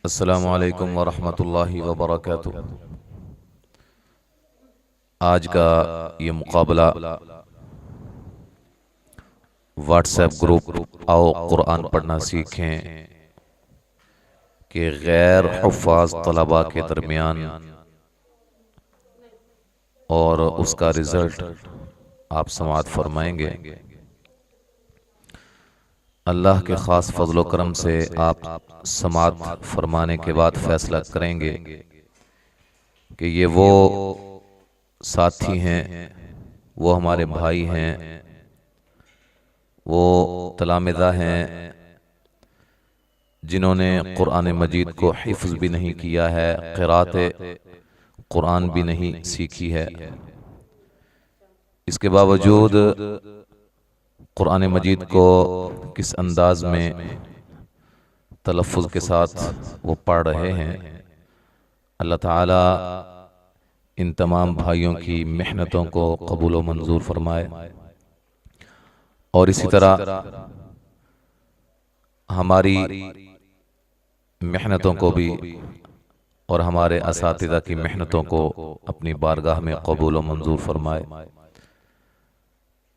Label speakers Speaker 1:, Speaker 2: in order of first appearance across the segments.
Speaker 1: السلام علیکم ورحمۃ اللہ وبرکاتہ۔ آج کا یہ مقابلہ واٹس ایپ گروپ آؤ قرآن پڑھنا سیکھیں کہ غیر حفاظ طلباء کے درمیان اور اس کا رزلٹ آپ سماعت فرمائیں گے۔ اللہ کے خاص فضل و کرم سے آپ سماعت فرمانے کے بعد فیصلہ کریں گے کہ یہ وہ ساتھی ہیں، وہ ہمارے بھائی ہیں، وہ تلامذہ ہیں جنہوں نے قرآن مجید کو حفظ بھی نہیں کیا ہے، قرأت قرآن بھی نہیں سیکھی ہے، اس کے باوجود قرآن مجید کو کس انداز میں تلفظ کے ساتھ وہ پڑھ رہے ہیں۔ اللہ تعالی ان تمام بھائیوں کی محنتوں کو قبول و منظور فرمائے، اور اسی طرح ہماری محنتوں کو بھی اور ہمارے اساتذہ کی محنتوں کو اپنی بارگاہ میں قبول و منظور فرمائے۔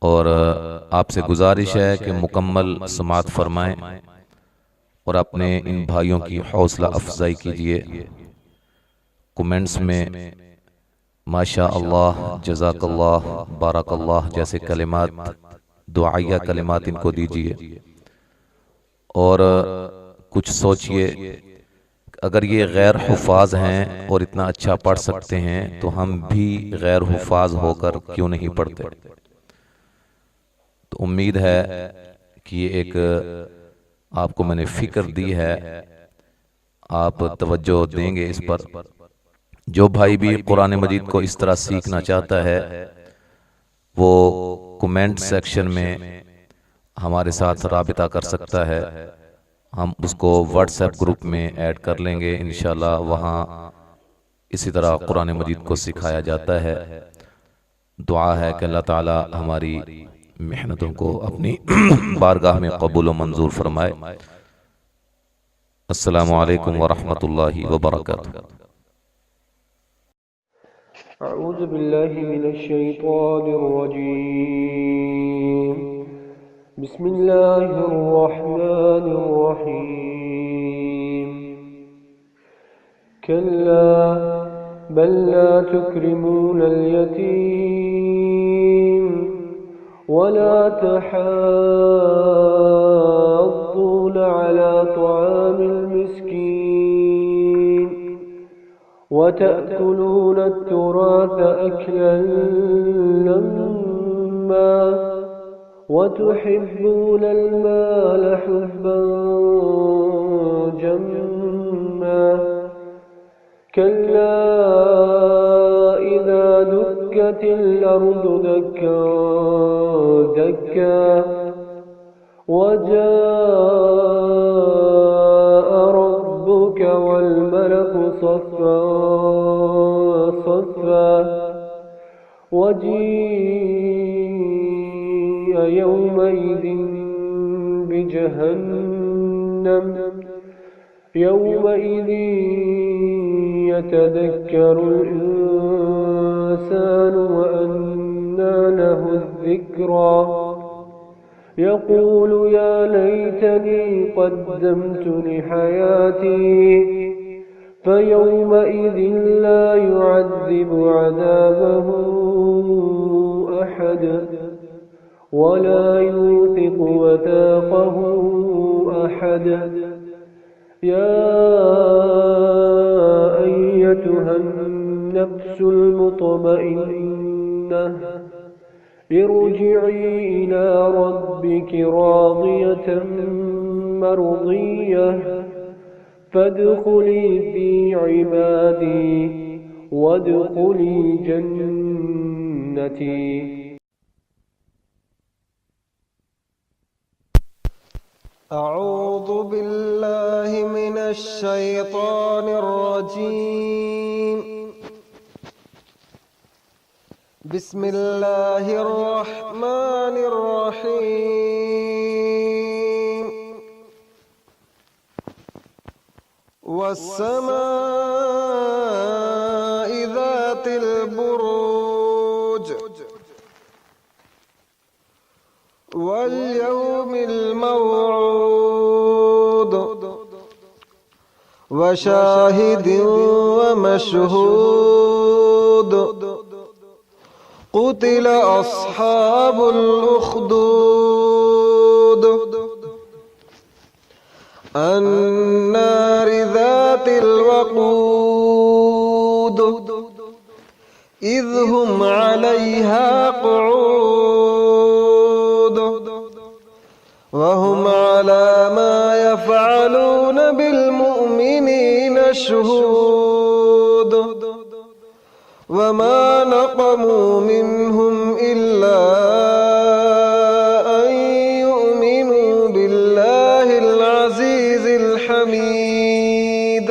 Speaker 1: اور آپ سے گزارش ہے کہ مکمل سماعت فرمائیں اور اپنے ان بھائیوں کی حوصلہ افزائی کیجیے۔ کومنٹس میں ماشاء اللہ، جزاک اللہ، بارک اللہ جیسے کلمات، دعائیہ کلمات ان کو دیجیے، اور کچھ سوچئے اگر یہ غیر حفاظ ہیں اور اتنا اچھا پڑھ سکتے ہیں تو ہم بھی غیر حفاظ ہو کر کیوں نہیں پڑھتے۔ تو امید ہے کہ یہ ایک آپ کو میں نے فکر دی ہے، آپ توجہ دیں گے اس پر۔ جو بھائی بھی قرآن مجید کو اس طرح سیکھنا چاہتا ہے وہ کومنٹ سیکشن میں ہمارے ساتھ رابطہ کر سکتا ہے، ہم اس کو واٹس ایپ گروپ میں ایڈ کر لیں گے انشاءاللہ۔ وہاں اسی طرح قرآن مجید کو سکھایا جاتا ہے۔ دعا ہے کہ اللہ تعالی ہماری محنتوں کو اپنی بارگاہ میں قبول و منظور فرمائے۔ السلام علیکم ورحمۃ اللہ وبرکاتہ۔
Speaker 2: أعوذ بالله من الشيطان الرجيم. بسم الله الرحمن الرحيم. كلا بل لا تكرمون اليتيم ولا تحاضون على طعام المسكين وتأكلون التراث أكلا لما وتحبون المال حبا جما كلا إذا دكت الأرض دكا دكا وجاء ربك والملك صفا صفا وجيء يومئذ بجهنم يومئذ يتذكر الإنسان وأنى له الذكرى يقول يا ليتني قدمت لحياتي فيومئذ لا يعذب عذابه أحد ولا يوثق وثاقه أحد يا أيتها النفس المطمئنة ارجعي إلى ربك راضية مرضية فادخلي في عبادي وادخلي جنتي۔
Speaker 3: أعوذ بالله من الشيطان الرجيم. بسم الله الرحمن الرحيم. والسماء ذات البروج واليوم الموعود وشاهد ومشهود قتل أصحاب الأخدود النار ذات الوقود إذ هم عليها قعود وهم على ما يفعلون بالمؤمنين شهود وما نقموا منهم إلا أن يؤمنوا بالله العزيز الحميد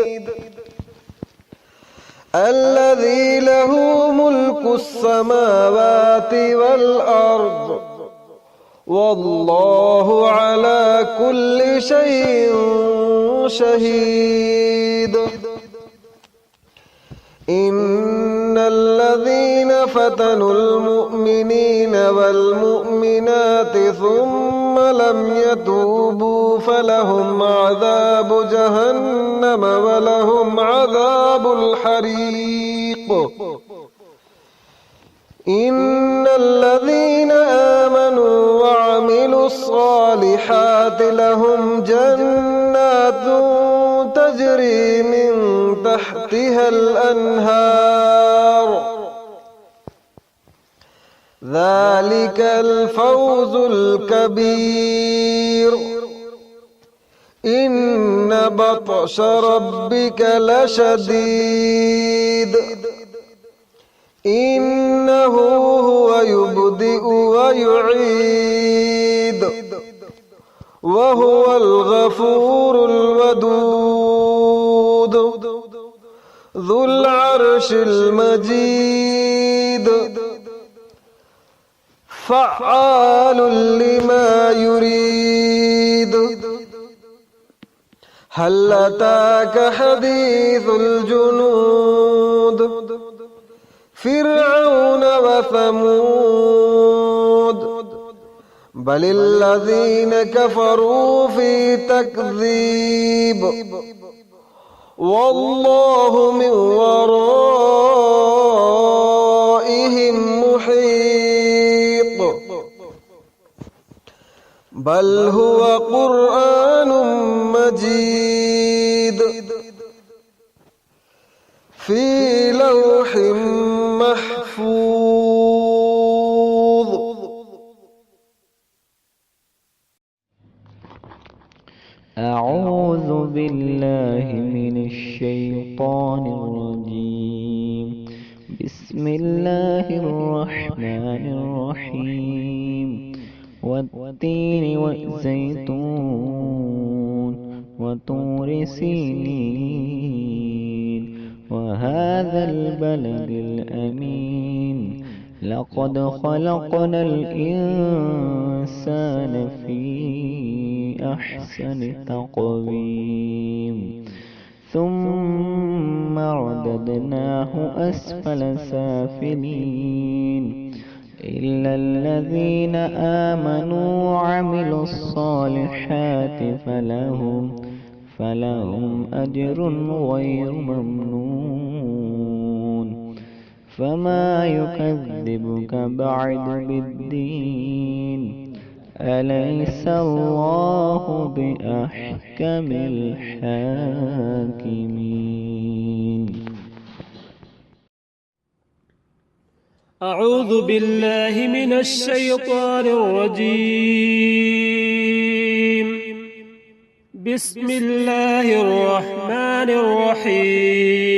Speaker 3: الذي له ملك السماوات والأرض والله على كل شيء شهيد إن الذين فتنوا المؤمنين والمؤمنات ثم لم يتوبوا فلهم عذاب جهنم ولهم عذاب الحريق إن الذين آمنوا وعملوا الصالحات لهم جنات تجري من تحتها الأنهار ذلك الفوز الكبير إن بطش ربك لشديد إنه هو يبدئ ويعيد وهو الغفور الودود ذو العرش المجيد فعال لما يريد هل أتاك حديث الجنود فرعون وثمود بل الذين كفروا في تكذيب والله من ورائهم محيط بل هو قرآن مجيد في لوح محفوظ.
Speaker 4: أعوذ بالله من الشيطان الرجيم. بسم الله الرحمن الرحيم. والتين والزيتون وطور سينين وهذا البلد الأمين لقد خلقنا الإنسان في أحسن تقويم ثم رددناه أسفل سافلين إلا الذين آمنوا وعملوا الصالحات فلهم أجر غير ممنون. فما يكذبك بعد بالدين أليس الله بأحكم الحاكمين.
Speaker 2: أعوذ بالله من الشيطان الرجيم. بسم الله الرحمن الرحيم.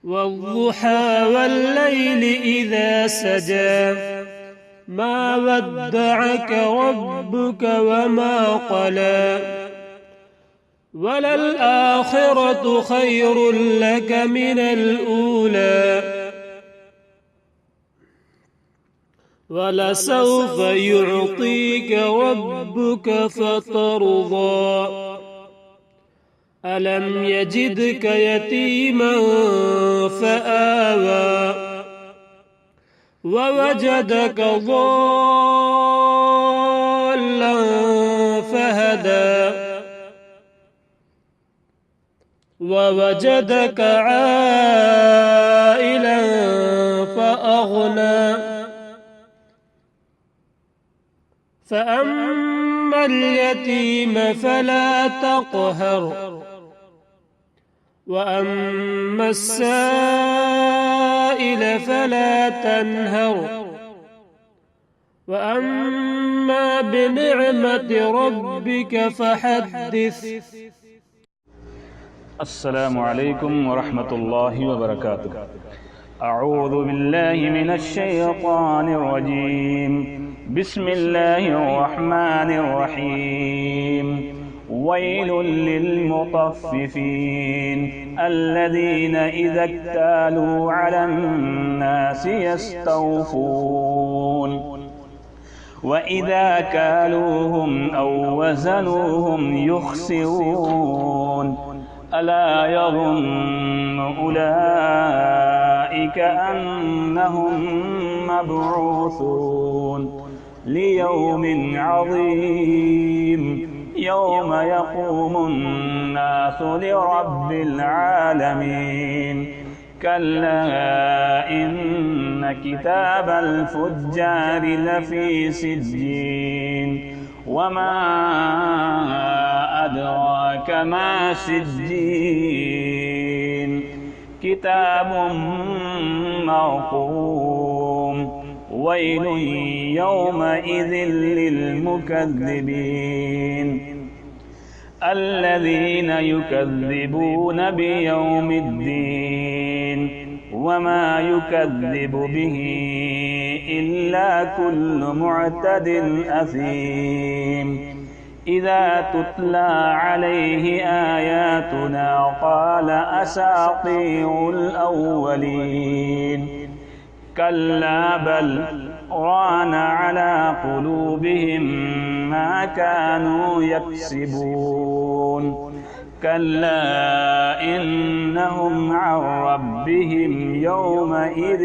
Speaker 2: والضحى والليل إذا سجى ما ودعك ربك وما قلى وللآخرة خير لك من الأولى ولسوف يعطيك ربك فترضى ألم يجدك يتيما فآوى ووجدك ضالا فهدى ووجدك عائلا فأغنى فأما اليتيم فلا تقهر وأما السائل فلا تنهر وأما بنعمة ربك فحدث.
Speaker 5: السلام عليكم ورحمة الله وبركاته. أعوذ بالله من الشيطان الرجيم. بسم الله الرحمن الرحيم. ويل للمطففين الذين إذا اكتالوا على الناس يستوفون وإذا كالوهم أو وزنوهم يخسرون ألا يظن أولئك أنهم مبعوثون ليوم عظيم يوم يقوم الناس لرب العالمين. كلا إن كتاب الفجار لفي سجين وما أدراك ما سجين كتاب مرقوم. ويل يومئذ للمكذبين الذين يكذبون بيوم الدين وما يكذب به إلا كل معتد أثيم. إذا تتلى عليه آياتنا قال أساطير الأولين كلا بل ران على قلوبهم ما كانوا يكسبون. كلا إنهم عن ربهم يومئذ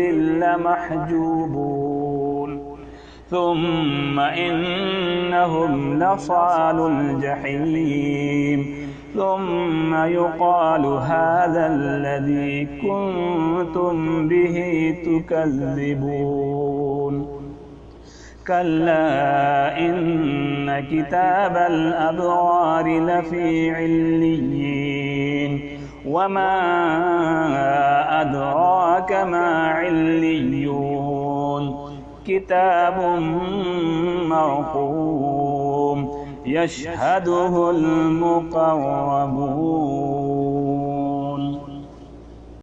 Speaker 5: لمحجوبون. ثم إنهم لصالو الجحيم. ثم يقال هذا الذي كنتم به تكذبون. كلا إن كتاب الأبرار لفي عليين وما أدراك ما عليون كتاب مرقوم يشهده المقربون.